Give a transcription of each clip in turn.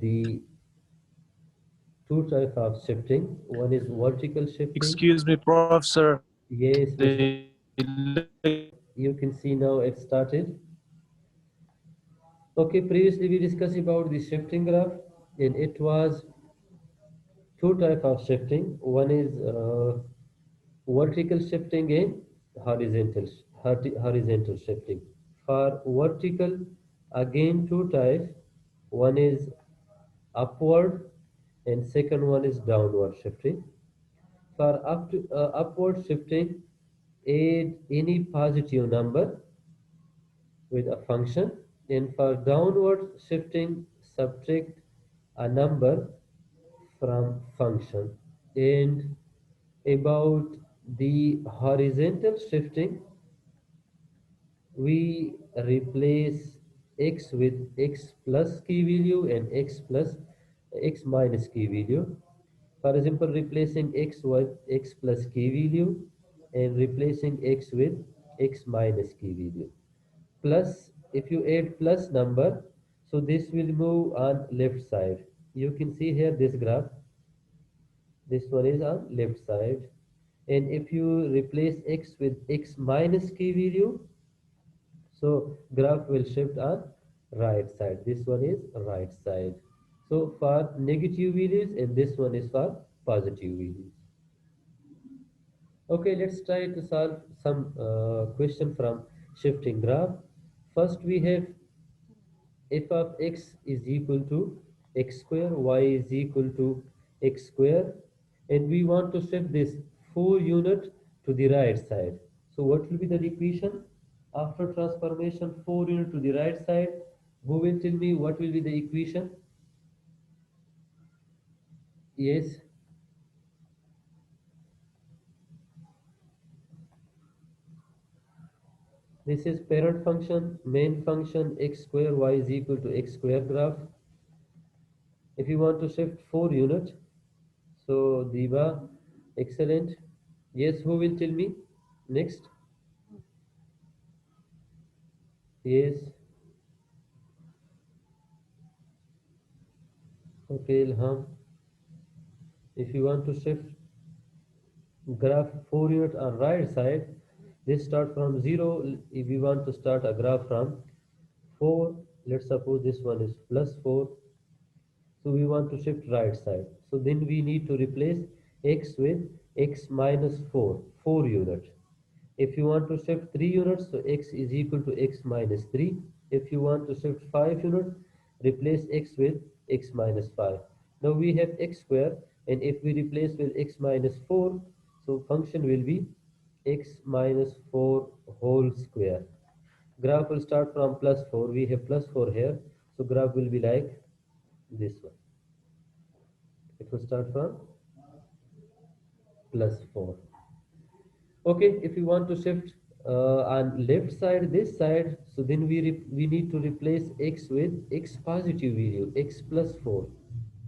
the two types of shifting. One is vertical shifting. Excuse me, Professor. Yes, Mr. They You can see now it started. Okay, previously we discussed about the shifting graph, and it was two type of shifting. One is vertical shifting and horizontal shifting. For vertical, again two types. One is upward, and second one is downward shifting. For upward shifting, add any positive number with a function, and for downward shifting, subtract a number from function. And about the horizontal shifting, we replace x with x plus key value and x minus key value. For example, replacing x with x plus key value and replacing x with x minus key value. Plus, if you add plus number, so this will move on left side. You can see here this graph. This one is on left side. And if you replace x with x minus key value, so graph will shift on right side. This one is right side. So for negative values, and this one is for positive values. Okay, let's try to solve some question from shifting graph. First we have f of x is equal to x square, y is equal to x square, and we want to shift this 4 unit to the right side. So what will be the equation after transformation 4 unit to the right side? Who will tell me what will be the equation? Yes, this is parent function, main function x square, y is equal to x square graph. If you want to shift 4 unit, so Diva, excellent. Yes, who will tell me next? Yes, okay, Ilham. If you want to shift graph 4 unit on right side, this start from 0. If we want to start a graph from 4, let's suppose this one is plus 4. So we want to shift right side. So then we need to replace x with x minus 4, 4 unit. If you want to shift 3 units, so x is equal to x minus 3. If you want to shift 5 units, replace x with x minus 5. Now we have x square, and if we replace with x minus 4, so function will be x minus 4 whole square. Graph will start from plus 4. We have plus 4 here, so graph will be like this one. It will start from plus 4. Okay, if you want to shift on left side, this side, so then we need to replace x with x positive value, x plus 4.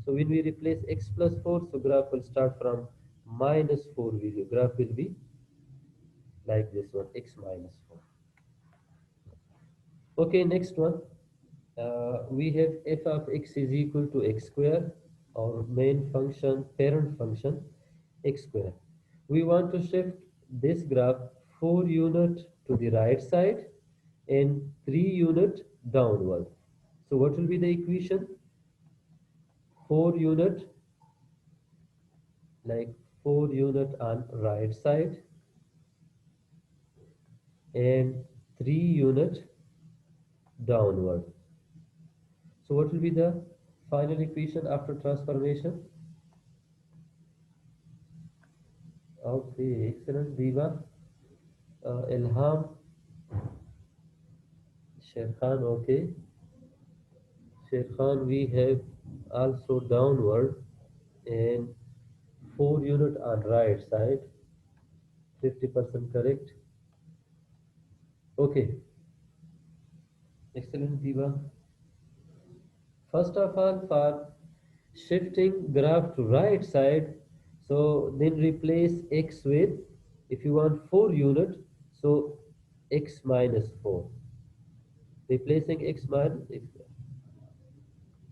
So when we replace x plus 4, so graph will start from minus 4 value. Graph will be like this one, x minus 4. Okay, next one. We have f of x is equal to x square, our main function, parent function, x square. We want to shift this graph 4 unit to the right side and 3 unit downward. So what will be the equation? 4 unit, like 4 unit on right side and 3 unit downward. So what will be the final equation after transformation? Okay, excellent, Diva. Ilham, Sher Khan, okay. Sher Khan, we have also downward and 4 unit on right side, 50% correct. Okay, excellent, Diva. First of all, for shifting graph to right side, so then replace x with, if you want 4 unit, so x minus 4. Replacing x minus x.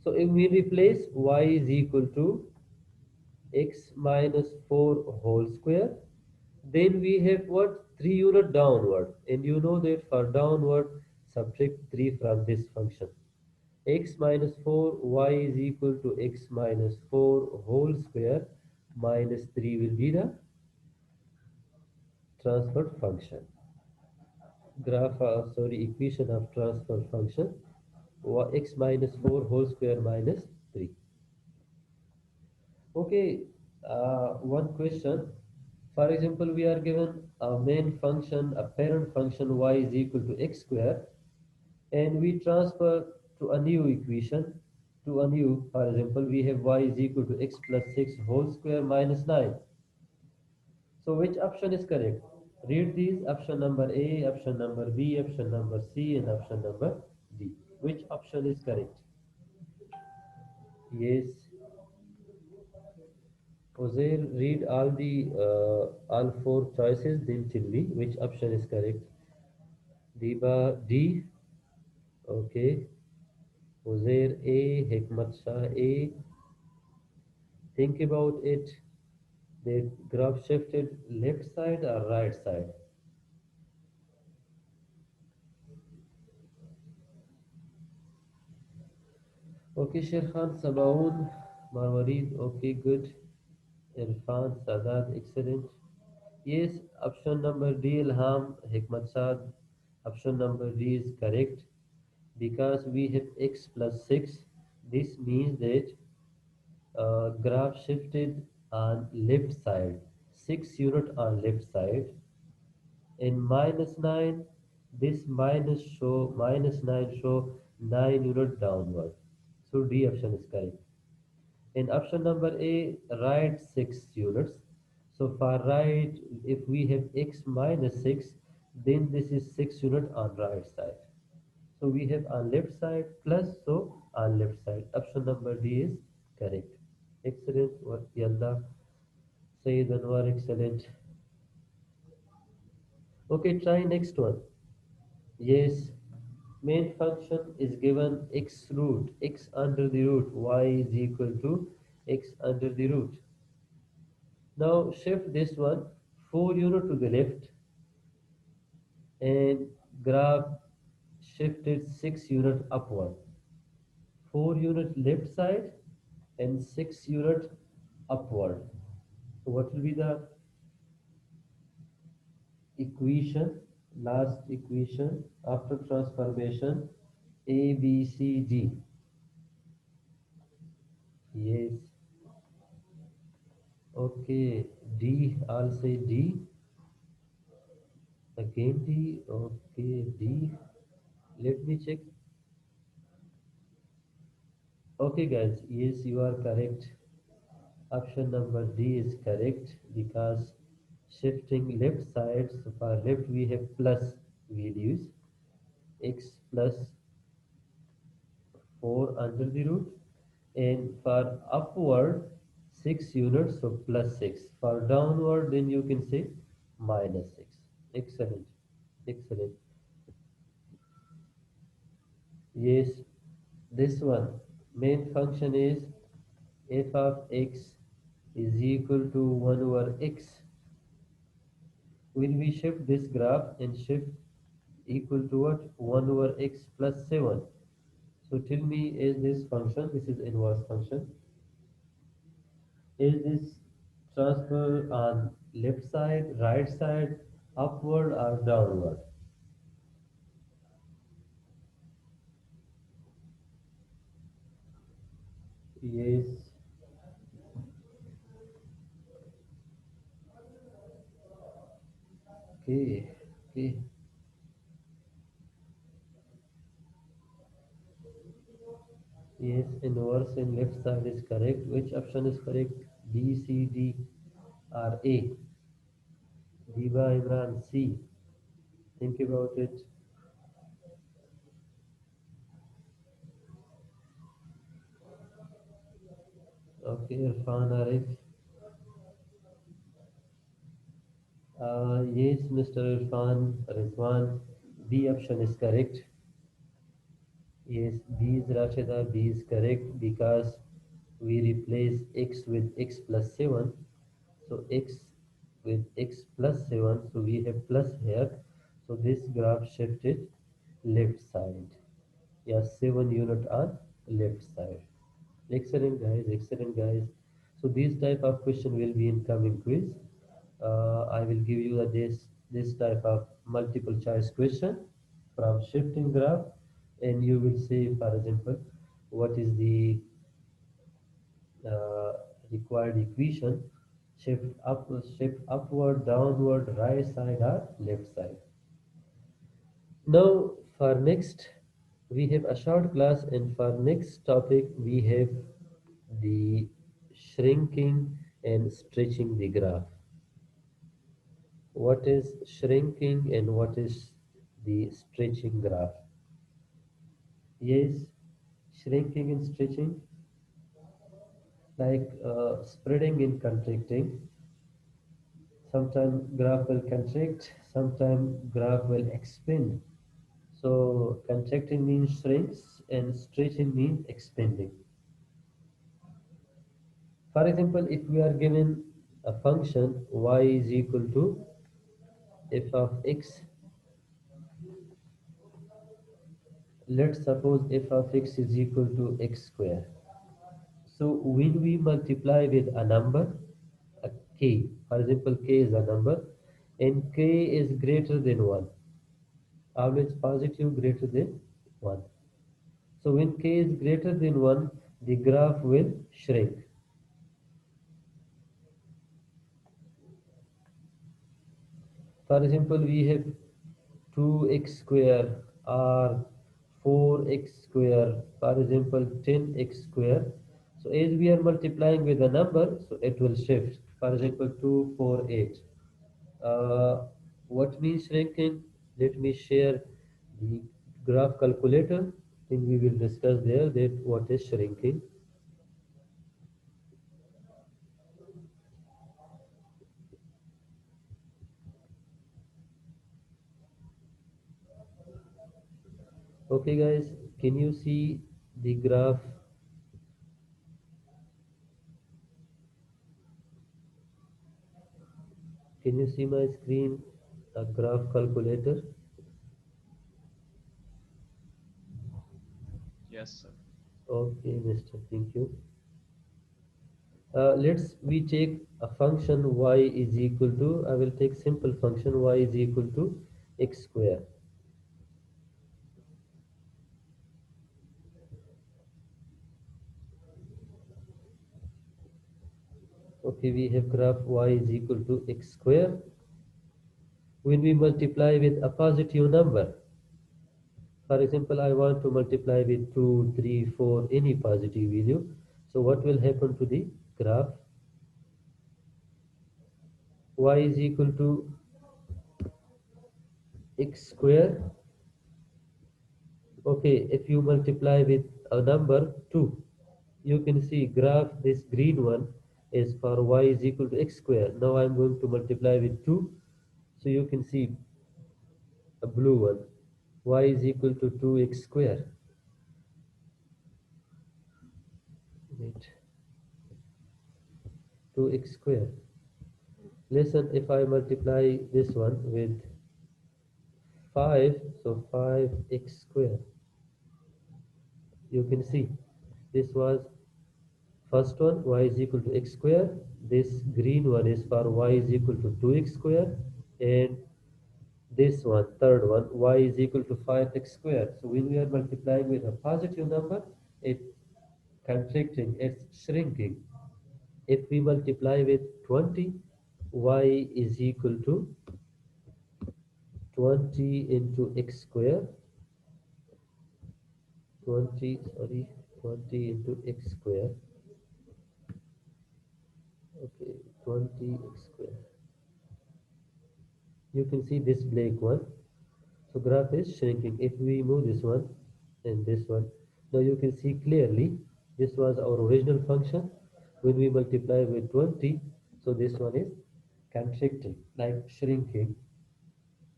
So if we replace y is equal to x minus 4 whole square, then we have what? 3 unit downward. And you know that for downward, subtract 3 from this function. X minus 4, y is equal to x minus 4 whole square minus 3 will be the transfer function. Equation of transfer function, x minus 4 whole square minus 3. Okay, one question. For example, we are given a main function, a parent function y is equal to x square, and we transfer to a new equation, for example, we have y is equal to x plus 6 whole square minus 9. So which option is correct? Read these: option number A, option number B, option number C, and option number D. Which option is correct? Yes. Uzair, read all four choices, then tell me which option is correct. Diba D. Okay. Uzair A, Hikmat Shah A. Think about it. The graph shifted left side or right side? Okay, Sherkhan, Sabaun, Marwarid, okay, good. Irfan, Sadat, excellent. Yes, option number D, Ilham, Hikmat Saad, option number D is correct because we have x plus 6. This means that graph shifted on left side, 6 unit on left side. In minus 9, this minus 9 show 9 unit downward. So D option is correct. In option number A, right 6 units. So for right, if we have x minus 6, then this is 6 unit on right side. So we have on left side plus, so on left side. Option number D is correct. Excellent work, Yalda. Sayyid Anwar, excellent. Okay, try next one. Yes, main function is given x root, x under the root, y is equal to x under the root. Now shift this one 4 unit to the left and graph shifted 6 unit upward. 4 unit left side and 6 unit upward. So what will be the equation, last equation after transformation? A, B, C, D. Yes. Okay. D, I'll say D. Again D. Okay, D. Let me check. Okay, guys. Yes, you are correct. Option number D is correct because shifting left side, so for left we have plus values, x plus 4 under the root, and for upward 6 units, so plus 6. For downward, then you can say minus 6. Excellent, excellent. Yes, this one main function is f of x is equal to 1 over x. When we shift this graph and shift equal to what? 1 over x plus 7. So tell me, is this function, this is inverse function, is this transfer on left side, right side, upward or downward? Yes. Okay. Okay. Yes, inverse in left side is correct. Which option is correct? B, C, D, or A? Diba Imran, C. Think about it. Okay, Irfan Arif. Yes, Mr. Irfan Rizwan, B option is correct. Yes, B is Rashida, B is correct because we replace x with x plus 7. So x with x plus 7, so we have plus here. So this graph shifted left side. Yes, 7 unit on left side. Excellent guys. So these type of question will be in coming quiz. I will give you this type of multiple choice question from shifting graph, and you will say, for example, what is the uh, required equation, shift upward, downward, right side or left side. Now for next we have a short class, and for next topic we have the shrinking and stretching the graph. What is shrinking and what is the stretching graph? Yes, shrinking and stretching, like spreading and contracting. Sometimes graph will contract, sometimes graph will expand. So contracting means shrinks and stretching means expanding. For example, if we are given a function y is equal to f of x, let's suppose f of x is equal to x square. So when we multiply with a number, a k, for example, k is a number, and k is greater than 1, always positive greater than 1. So when k is greater than 1, the graph will shrink. For example, we have 2x square or 4x square, for example 10x square. So as we are multiplying with a number, so it will shift. For example 2, 4, 8. Uh, what means shrinking? Let me share the graph calculator. I think we will discuss there that what is shrinking. Okay guys, can you see the graph? Can you see my screen? A graph calculator. Yes, sir. Okay, Mister. Thank you. Let's we take a function y is equal to, I will take simple function y is equal to x square. Okay, we have graph y is equal to x square. When we multiply with a positive number, for example, I want to multiply with 2, 3, 4, any positive value. So what will happen to the graph? Y is equal to x square. Okay, if you multiply with a number 2, you can see graph, this green one is for y is equal to x square. Now I'm going to multiply with 2, so you can see a blue one, y is equal to 2x square. Wait, 2x square. Listen, if I multiply this one with 5, so 5x square. You can see this was first one, y is equal to x square. This green one is for y is equal to 2x square, and this one, third one, y is equal to 5x square. So when we are multiplying with a positive number, it contracting, it's shrinking. If we multiply with 20, y is equal to 20 into x square, 20, sorry, 20 into x square, okay, 20x square. You can see this black one. So graph is shrinking. If we move this one and this one, now you can see clearly this was our original function. When we multiply with 20, so this one is contracting, like shrinking.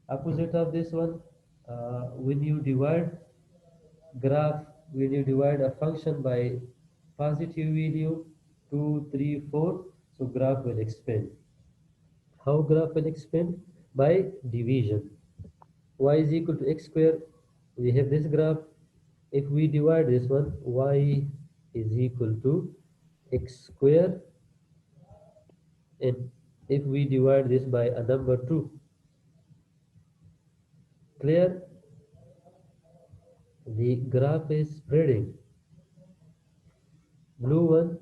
Opposite of this one, when you divide graph, when you divide a function by positive value 2 3 4, so graph will expand. How graph will expand? By division. Y is equal to x square. We have this graph. If we divide this one, y is equal to x square, and if we divide this by a number 2, clear, the graph is spreading. Blue one,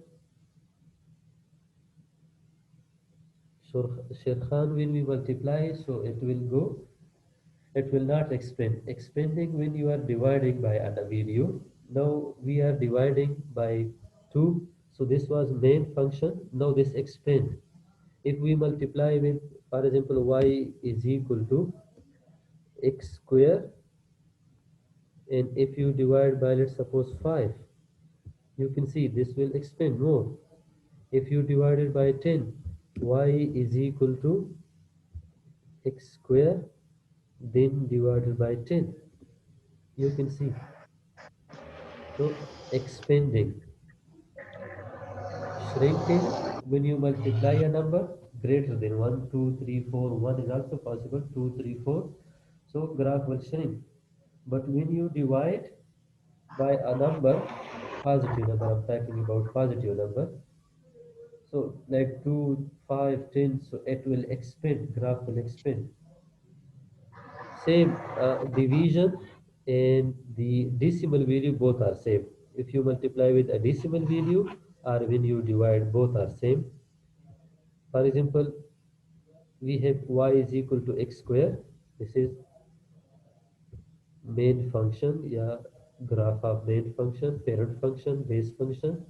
Shirkhan, when we multiply, so it will not expand. Expanding when you are dividing by a value. Now we are dividing by 2, so this was main function. Now this expand. If we multiply with, for example, y is equal to x square, and if you divide by, let's suppose, 5, you can see this will expand more. If you divide it by 10, y is equal to x square, then divided by 10, you can see. So expanding. Shrinking, when you multiply a number greater than 1, 2, 3, 4, 1 is also possible, 2, 3, 4, so graph will shrink. But when you divide by a number, positive number, I'm talking about positive number, so like 2, 5, 10, so it will expand, graph will expand. Same, division and the decimal value both are same. If you multiply with a decimal value or when you divide, both are same. For example, we have y is equal to x square. This is main function, yeah, graph of main function, parent function, base function.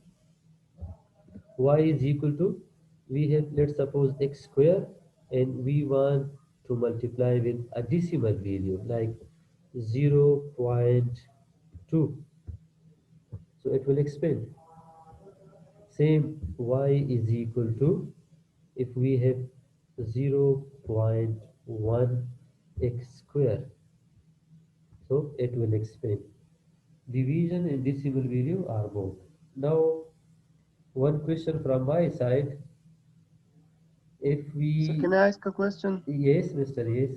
Y is equal to, we have, let's suppose, x square, and we want to multiply with a decimal value like 0.2, so it will expand. Same, y is equal to, if we have 0.1 x square, so it will expand. Division and decimal value are both. Now, one question from my side. If So we, can I ask a question? yes, Mr. Yes,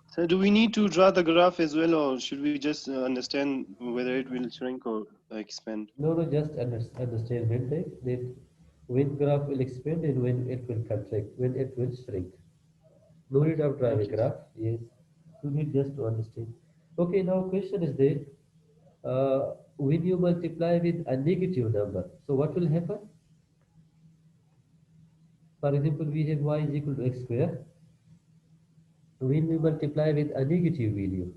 So do we need to draw the graph as well, or should we just understand whether it will shrink or expand? no, no, just understand that when graph will expand and when it will contract, when it will shrink. No need Okay, of drawing a thank you. graph. Yes, you need just to understand. Okay, now question is that when you multiply with a negative number, so what will happen? For example, we have y is equal to x square. When we multiply with a negative value,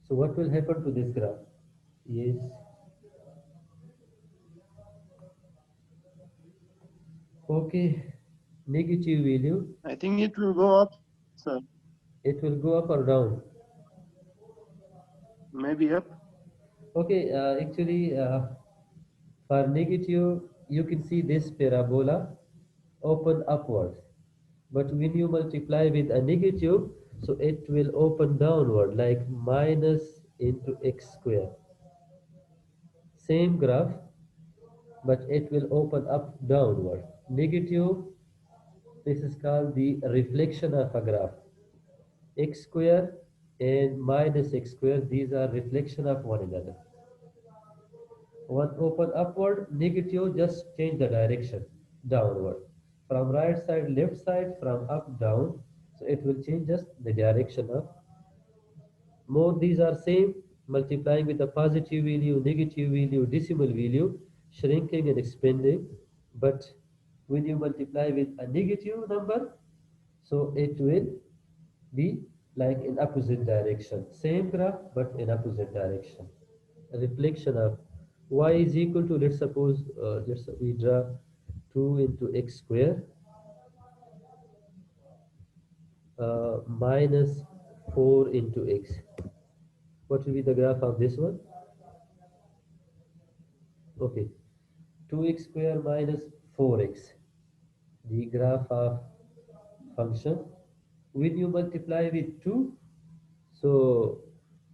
so what will happen to this graph? Yes, okay, negative value, I think it will go up, sir. it will go up or down. Maybe up. Okay, actually, for negative, you can see this parabola open upwards. But when you multiply with a negative, so it will open downward like minus into x square. Same graph, but it will open up downward. Negative, this is called the reflection of a graph. X square and minus x square, these are reflection of one another. One open upward, negative just change the direction downward. From right side, left side, from up down. So it will change just the direction of. More these are same, multiplying with a positive value, negative value, decimal value, shrinking and expanding. But when you multiply with a negative number, so it will be like in opposite direction. Same graph, but in opposite direction. A reflection of y is equal to, let's suppose, we draw 2 into x square minus 4 into x. What will be the graph of this one? Okay, 2x square minus 4x, the graph of function. When you multiply with 2, so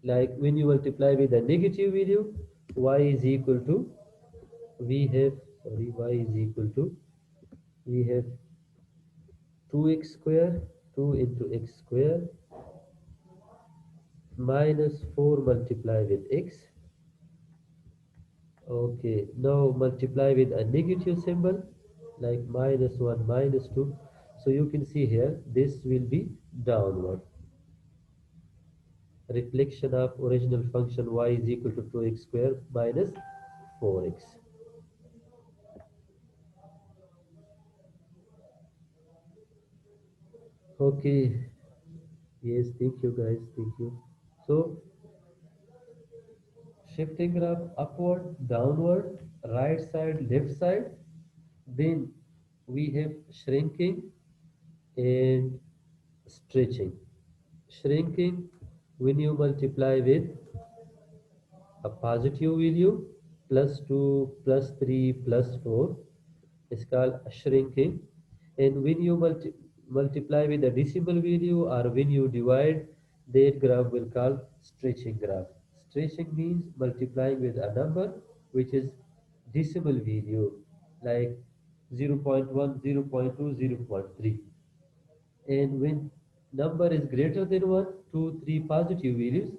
Like when you multiply with a negative value, y is equal to, we have, sorry, y is equal to, we have 2x square, 2 into x square minus 4 multiply with x. Okay, now multiply with a negative symbol like minus 1, minus 2. So you can see here, this will be downward. Reflection of original function y is equal to 2x square minus 4x. Okay, yes, thank you guys, thank you. So shifting graph upward, downward, right side, left side. Then we have shrinking and stretching. Shrinking, when you multiply with a positive value, plus 2, plus 3, plus 4, is called shrinking. And when you multiply with a decimal value or when you divide, that graph will call stretching graph. Stretching means multiplying with a number which is decimal value like 0 0.1, 0 0.2, 0 0.3. And when number is greater than 1, 2, 3 positive values,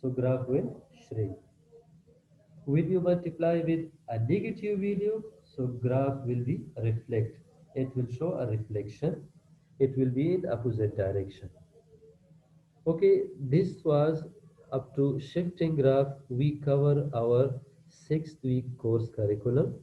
so graph will shrink. When you multiply with a negative value, so graph will be reflect. It will show a reflection. It will be in opposite direction. Okay, this was up to shifting graph. We cover our 6th week course curriculum.